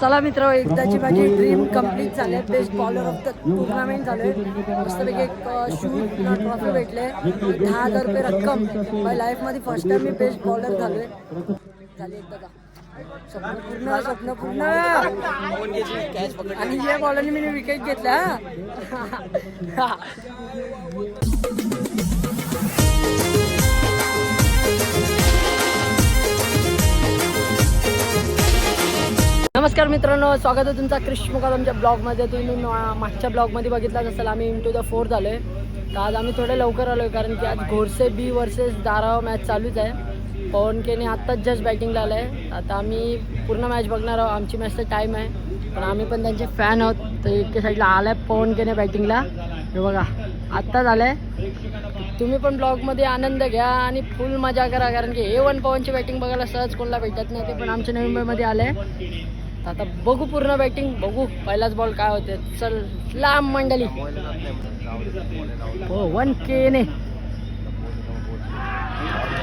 चला मित्र, एकदाची माझी ड्रीम कंप्लीट झाले. Best bowler of the tournament झाले. मस्तपैकी एक शूट ट्रॉफी भेटले, 10,000 रुपये रक्कम. माझ्या लाईफमध्ये फर्स्ट टाइम मी बेस्ट बॉलर झालोय. झाले एकदा स्वप्न पूर्ण. आणि या बॉलरने मी विकेट घेतल्या. नमस्कार मित्रांनो, स्वागत आहे तुमचा क्रिश मुकादमच्या ब्लॉगमध्ये. तुम्ही मागच्या ब्लॉगमध्ये बघितलाच असेल, आम्ही इंटू द फोर्थ झालो आहे. तर आज आम्ही थोडे लवकर आलो आहे, कारण की आज घोरसे बी वर्सेस धाराव मॅच चालूच आहे. पवन केने आत्ताच जस्ट बॅटिंगला आलं आहे. आता आम्ही पूर्ण मॅच बघणार आहोत. आमची मॅचचा टाईम आहे, पण आम्ही पण त्यांचे फॅन आहोत. तर एके साईडला आला आहे पवन केने बॅटिंगला. हे बघा आत्ताच आलं आहे. तुम्ही पण ब्लॉगमध्ये आनंद घ्या आणि फुल मजा करा, कारण की A1 पवनची बॅटिंग बघायला सहज कोणाला भेटत नाही. ते पण आमच्या नवी मुंबईमध्ये आलं आहे. आता बघू पूर्ण बॅटिंग, बघू पहिलाच बॉल काय होते. चल लांब मंडळी. हो 1K ने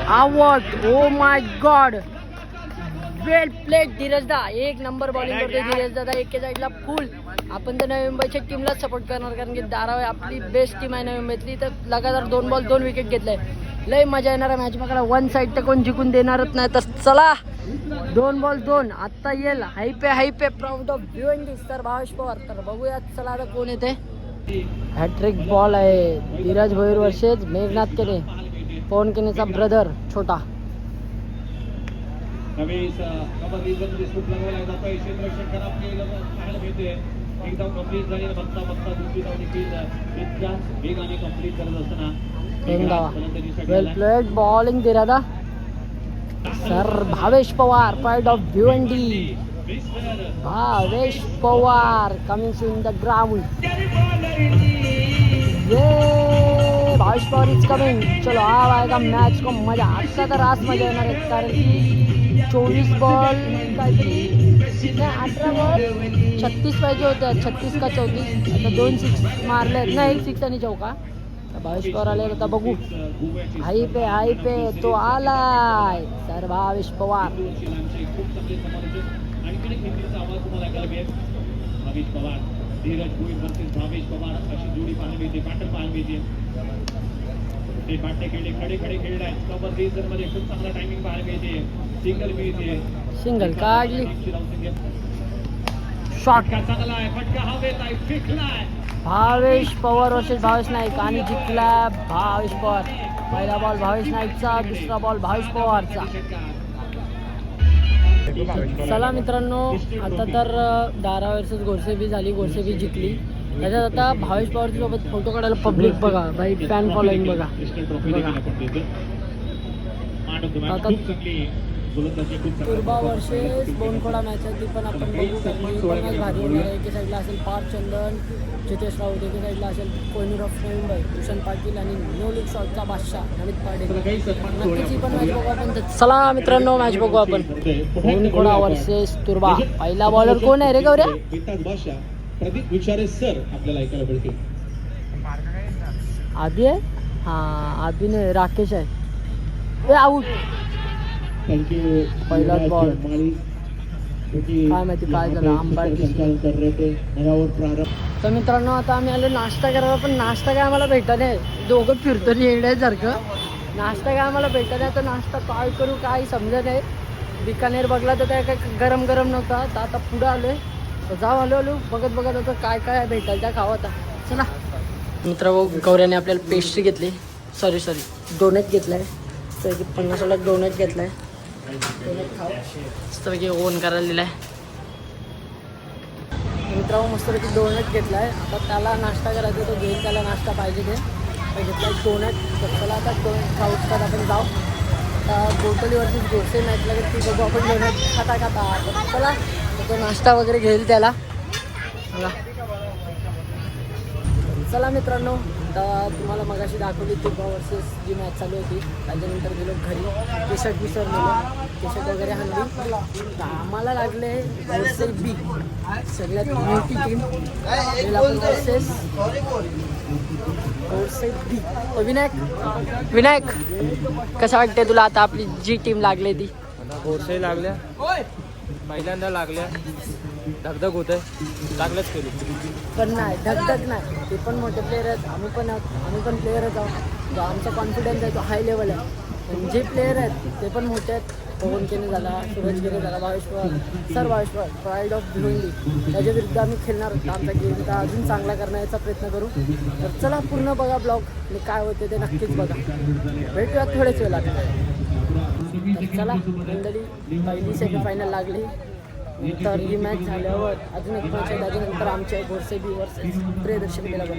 out. Oh my god, well played धीरजदा. एक नंबर बॉलिंग करते धीरजदा. एके साईडला फुल. आपण तर नवी मुंबईच्या टीमलाच सपोर्ट करणार, कारण की धाराव आपली बेस्ट टीम आहे नवी मुंबईतली. तर लगातार 2 बॉल 2 विकेट घेतले. लय मजा येणार आहे मॅच बघायला. वन साईड तर कोण जिंकून देणारच नाही. तर चला 2 बॉल 2 आत्ता येईल. हायपे proud of Bhiwandi sir Bhavesh Pawar. तर बघूया चला आता कोण येते. हॅट्रिक बॉल आहे. धीरज भोईर वर्सेस मेघनाथ केने, पवन केनेचा ब्रदर छोटा. वेल प्लेड बॉलिंग धीरजदा. Sir Bhavesh Pawar pride of Bhiwandi. Bhavesh Pawar coming in the ground. ये भावेश पवार इज कमिंग. चलो अब आएगा मैच को मजा. आता तर रास मजा येणार आहे, कारण की 24 बॉल काहीतरी 18 बॉल 36 पाहिजे होते. 36 का 34. आता 2 6 मारले. नाही 1 6 आणि चौका. भावेश पवार आले. आता बघू. हाई पे तो आलाय सर भावेश पवार. धीरज भोईर वर्सेस भावेश पवार अशी जोडी पाहायला मिळते. पॅटर्न पाहायला मिळते. ते बाटे खेळले खडे खेळलाय. कव्हर रेझर मध्ये खूप चांगला टायमिंग पाहायला मिळते. सिंगल मिळते. सिंगल काढली. शॉट चांगला आहे. फटका हवेत आहे. फेकलाय. भावेश पवार वर्सेस भावेश नाईक आणि जिंकला भावेश पवार. पहिला बॉल भावेश नाईकचा, दुसरा बॉल भावेश पवारचा. चला मित्रांनो, आता तर धाराव वर्सेस घोरसे बी झाली. घोरसे बी जिंकली. त्याच्यात आता भावेश पवारच्या सोबत फोटो काढायला पब्लिक बघा भाई. फॅन फॉलोईंग बघा. आता तुर्बा वर्सेस बोनखोडा मॅच आहे. ती पण आपण बघू. भारी होणार आहे. एके साईडला असेल पार चंदन, जितेश राऊत. एके साईडला असेल कोहिनूर ऑफ नवी मुंबई, भूषण पाटील आणि नो लीग शॉटचा बादशाह नमित पाटील. नक्कीच ही पण मॅच बघू आपण. चला मित्रांनो मॅच बघू आपण. बोनखोडा वर्सेस तुर्बा. पहिला बॉलर कोण आहे रे गौऱ्या? प्रदीप विचारे सर आपल्याला ऐकायला मिळते. आधी आहे. हां आधी नाही, राकेश आहे. आऊट. थँक्यू. पहिलाच बॉल. काय माहिती काय झालं. आंबाड. तर मित्रांनो आता आम्ही आलो नाश्ता करायला, पण नाश्ता काय आम्हाला भेटत नाही. दोघं फिरतो येण्यासारखं. नाश्ता काय आम्हाला भेटत नाही. तर नाश्ता काय करू काय समजत नाही. बिकानेर बघला तर त्या काय गरम नव्हता. तर आता पुढं आलो आहे. तर जाऊ आलो बघत होतं काय भेटायला त्या खावं. आता चला मित्र, गौऱ्याने आपल्याला पेस्ट्री घेतली. सॉरी डोनेट घेतला आहे. तर 50 डोनेट घेतला आहे. डोनेट खाऊ मस्तपैकी ओन करायला दिला आहे. मित्रांनो मस्तपैकी डोनेट घेतला आहे. आता त्याला नाश्ता करायचा, तो घेईल. त्याला नाश्ता पाहिजे ते घेतला आहे डोनेट. तर चला आता डोनेट खाऊ तर आपण जाऊ. आता गोटली वर्सेस घोरसे मॅचला ती बघू आपण डोनेट खाता. चला तो नाश्ता वगैरे घेईल त्याला. चला मित्रांनो, आता तुम्हाला मगाशी दाखवली तुर्बा वर्सेस जी मॅच चालू होती. त्याच्यानंतर गेलो घरी. टी-शर्ट टी-शर्ट वगैरे आणली. तर आम्हाला लागले घोरसे बी, सगळ्यात मोठी टीम वर्सेस घोरसे बी. विनायक कसं वाटते तुला आता आपली जी टीम लागली ती? घोरसे लागल्या, पहिल्यांदा लागल्या. धगधग होते चांगलंच केली. पण नाही धगधग नाही, ते पण मोठे प्लेयर आहेत, आम्ही पण प्लेयरच आहोत. जो आमचा कॉन्फिडन्स आहे तो हाय लेवल आहे. पण जे प्लेयर आहेत ते पण मोठे आहेत. पवन केने झाला, सूरज केने झाला, भावेश पवार प्राईड ऑफ भिवंडी, त्याच्या विरुद्ध आम्ही खेळणार होतो. आमचा गेम तर अजून चांगला करण्याचा प्रयत्न करू. तर चला पूर्ण बघा ब्लॉग आणि काय होते ते नक्कीच बघा. भेटूया थोडेच वेळ लागतात. तर चला मंडळी, पहिली सेमीफायनल लागली. तर ही मॅच झाल्यावर अजून एक मॅच आहे. त्याच्यानंतर आमच्या घोरसे बी वर्सेस प्रियदर्शनी बेलागर.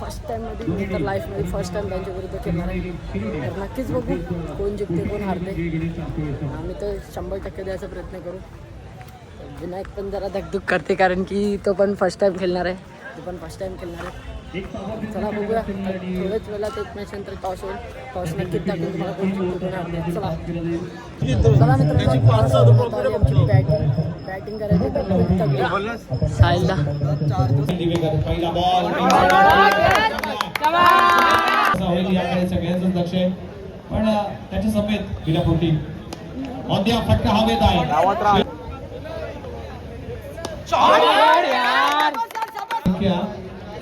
फर्स्ट टाईममध्ये मी तर लाईफमध्ये फर्स्ट टाईम त्यांच्या विरुद्ध खेळणार आहे. तर नक्कीच बघू कोण जिंकते कोण हारते. आम्ही तर 100% द्यायचा प्रयत्न करू. विनायक पण जरा धकधक करते कारण की तो पण फर्स्ट टाईम खेळणार आहे. तो पण फर्स्ट टाईम खेळणार आहे. चला बघूया. थोड्याच वेळात एक मॅच नंतर टॉस होईल. टॉस नक्कीच टाकून तुम्हाला कोण जिंकतो कोण हारते. चला मित्रांनो, आमची बॅटिंग करायची तर खूप तगडी. साहिलला पहिला बॉल होईल याकडे सगळ्यांचं लक्ष आहे. पण त्याच्या समेत विरापोटी मध्या फटका हवेत आहे.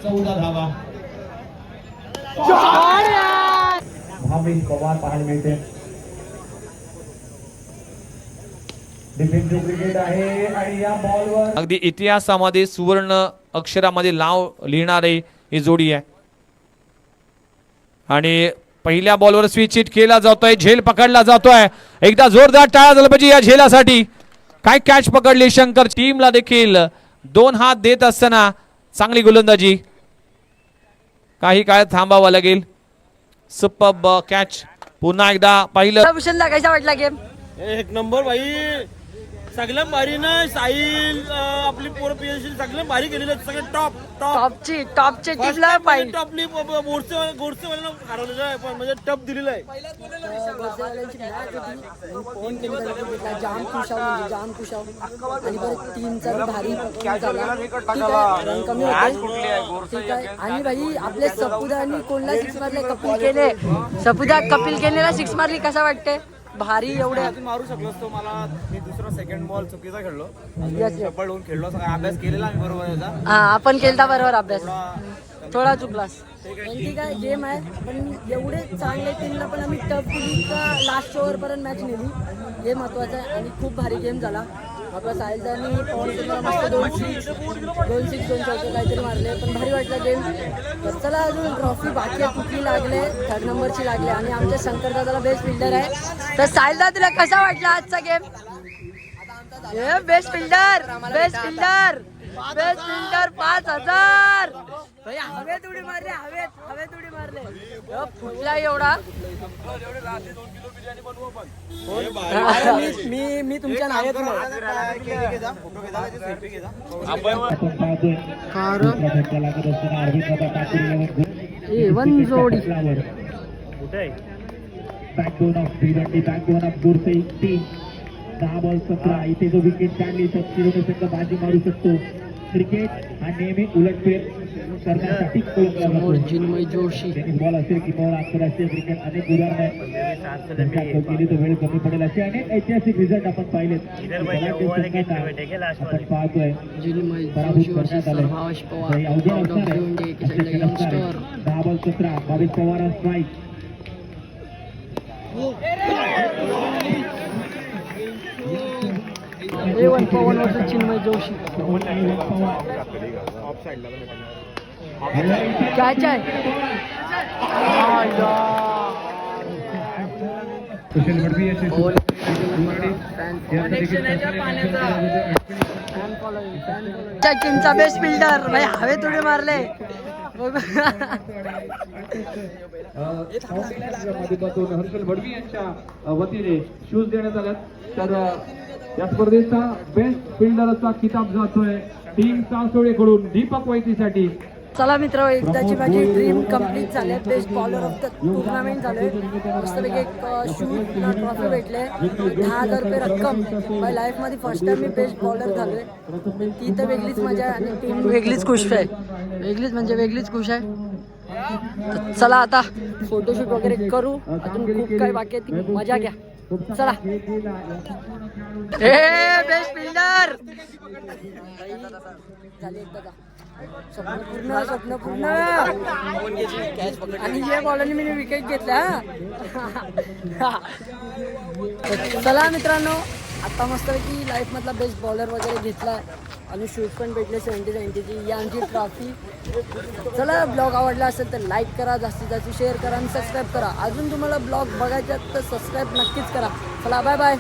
14 धावा. भावेश पवार पाहायला मिळते. डिफेन्सिव्ह क्रिकेट आहे आणि या बॉलवर अगदी इतिहासामध्ये सुवर्ण अक्षरामध्ये नाव लिहिणारे ही जोडी आहे. आणि पहिल्या बॉलवर स्विच हिट केला जातोय, झेल पकडला जातोय. एकदा जोरदार टाळ्या झाला पाहिजे या झेलासाठी. काय कॅच पकडली शंकर. टीमला देखील 2 हात देत असताना चांगली गोलंदाजी. काही काळ थांबावं लागेल. Superb catch. पुन्हा एकदा पाहिलं. भूषणला कसा वाटला गेम? एक नंबर भाई, सगळं भारी ना. साहिल आपली पोरं पीएससी सगळं भारी केलेलं, सगळं टॉपची टीमला पाहिजे. टॉपली गोडसेवाल्यांना हरवलेलं आहे, पण म्हणजे टप दिलेलं आहे. जाम खुशाव आणि बरं टीमचा भारी झाला. ठीक आहे, रन कमी होते. ठीक आहे. आणि भाई आपले सपुदा आणि कोणला 6 मारले? कपिल केनेला 6 मारली. कसा वाटते? भारी एवढे मारू शकलो असतो. मला मी दुसरा सेकंड बॉल चुकीचा खेळलो. Yes. डबल होऊन खेळलो. सगळा अभ्यास केलेला आम्ही बरोबर याचा. हा, आपण केलता बरोबर अभ्यास. थोडा चुकलास. ठीक आहे, गेम आहे. पण एवढे चांगले टीमला पण आम्ही टफ दिली का लास्ट ओव्हरपर्यंत मॅच नेली. हे महत्त्वाचं आहे. आणि खूप भारी गेम झाला. आपला साहिलदानी पवन केनेला मस्त 2 सिक्स 2 चौके काहीतरी मारले. पण भारी वाटला गेम. तर चला अजून ट्रॉफी बाकी आहे. कुठली लागले? 3rd नंबरची लागले. आणि आमच्या शंकर दादाला बेस्ट फिल्डर आहे. तर साहिलदा तुला कसा वाटला आजचा गेम? बेस्ट फिल्डर 5000 हवेत उडी मारले. हवेत उडी मारले. फुटला एवढा. मी तुमच्या नावात वन जोडी backbone of Bhiwandi, backbone of Gorse team. 10 ball 17. इथे जो विकेट काढली तर चिरवणे बाजी मारू शकतो. क्रिकेट हा नेहमी उलटफेर करण्यासाठी चिन्मय जोशी बॉल असेल किंवा आंतरराष्ट्रीय क्रिकेट अनेक उदाहरणं केली तर वेळ कमी पडेल असे अनेक ऐतिहासिक रिझल्ट आपण पाहिलेत. आपण पाहतोय पराभूत करण्यात आलं. अवघड असणार आहे. 10 बॉल 17. भावेश पवार स्ट्राईक. पवन वर्सेस चिन्मय जोशी. कॅच आहे. टीमचा बेस्ट फिल्डर भाई हवेत उडी मारले. हर्षल भडवी यांच्या वतीने शूज देण्यात आल्यात. तर या स्पर्धेचा बेस्ट फिल्डरचा किताब जातोय टीम सासोळेकडून दीपक वैतीसाठी. चला मित्र, एकदाची माझी ड्रीम कंप्लीट झाली. Best bowler of the tournament झाले. मस्तपैकी एक शूज ट्रॉफी भेटले. 10,000 रुपये रक्कम. माझ्या लाईफमध्ये फर्स्ट टाइम मी बेस्ट बॉलर झालोय. ती तर वेगळीच मजा आहे आणि टीम वेगळीच खुश आहे. वेगळीच खुश आहे. चला आता फोटोशूट वगैरे करू. अजून खूप काही बाकी आहे. ती मजा घ्या. चला. बेस्ट फिल्डर झाले एकदा का स्वप्न पूर्ण आणि या बॉलरने मी विकेट घेतला. चला मित्रांनो, आता मस्तपैकी लाईफ मधला बेस्ट बॉलर वगैरे घेतला आणि शूज पण भेटले 70-70ची. ही आमची ट्रॉफी. चला, ब्लॉग आवडला असेल तर लाईक करा, जास्तीत जास्त शेअर करा आणि सबस्क्राईब करा. अजून तुम्हाला ब्लॉग बघायचे तर सबस्क्राईब नक्कीच करा. चला, बाय बाय.